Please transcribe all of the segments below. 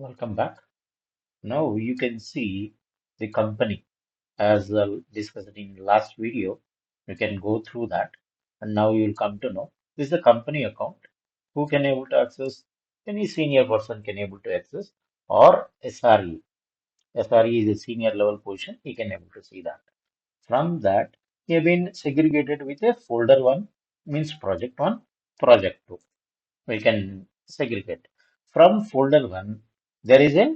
Welcome back. Now you can see the company as discussed in last video. You can go through that and now you will come to know this is the company account. Who can able to access? Any senior person can able to access or SRE. SRE is a senior level position. He can able to see that. From that, he have been segregated with a folder one means project one, project two. We can segregate. From folder one, there is a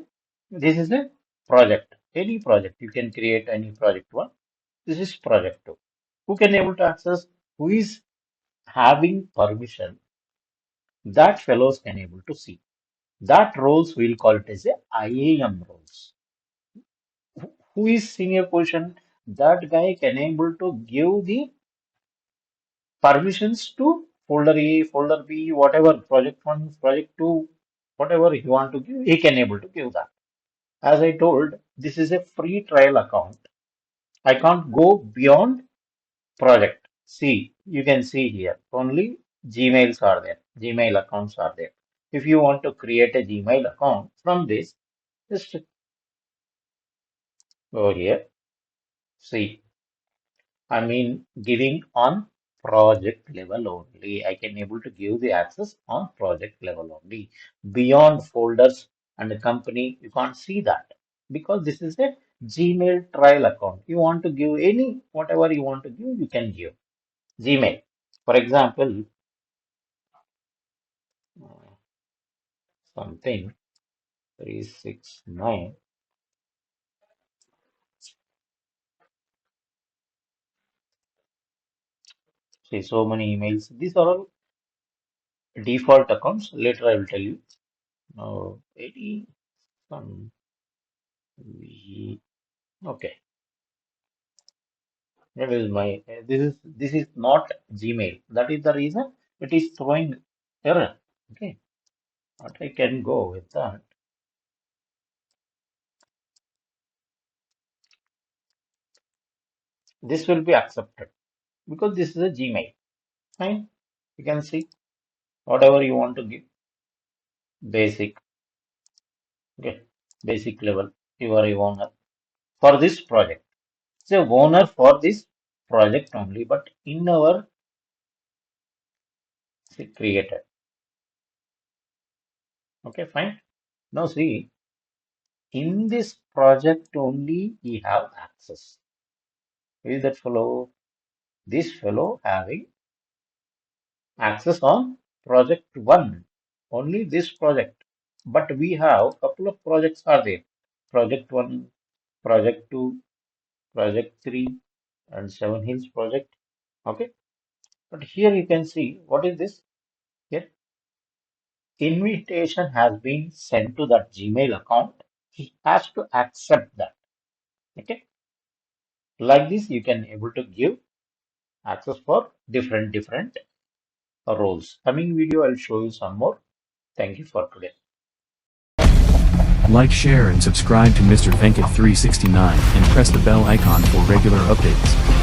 this is a project. Any project. You can create any project one. This is project two. Who can able to access? Who is having permission? That fellows can able to see. That roles we'll call it as a IAM roles. Who is senior position? That guy can able to give the permissions to folder A, folder B, whatever project one, project two, whatever he want to give, he can able to give that. As I told, this is a free trial account. I can't go beyond project. See, you can see here, only Gmails are there, Gmail accounts are there. If you want to create a Gmail account from this, just go here, see. I mean, giving on project level only. I can able to give the access on project level only. Beyond folders and the company, you can't see that because this is a Gmail trial account. You want to give any, whatever you want to give, you can give. Gmail. For example, something 369. See, so many emails. These are all default accounts. Later I will tell you. Now, 80, some, okay. That is my this is not Gmail. That is the reason it is throwing error. Okay, but I can go with that. This will be accepted because this is a Gmail. Fine. You can see whatever you want to give. Basic. Okay. Basic level. You are a owner for this project. It's a owner for this project only, but in our created. Okay, fine. Now see, in this project only we have access. Is that fellow? This fellow having access on project one, only this project. But we have couple of projects are there. Project one, project two, project three, and Seven Hills project. Okay. But here you can see what is this? Here, invitation has been sent to that Gmail account. He has to accept that. Okay. Like this, you can able to give access for different roles. Coming video, I'll show you some more. Thank you for today. Like, share and subscribe to Mr. Venkat 369 and press the bell icon for regular updates.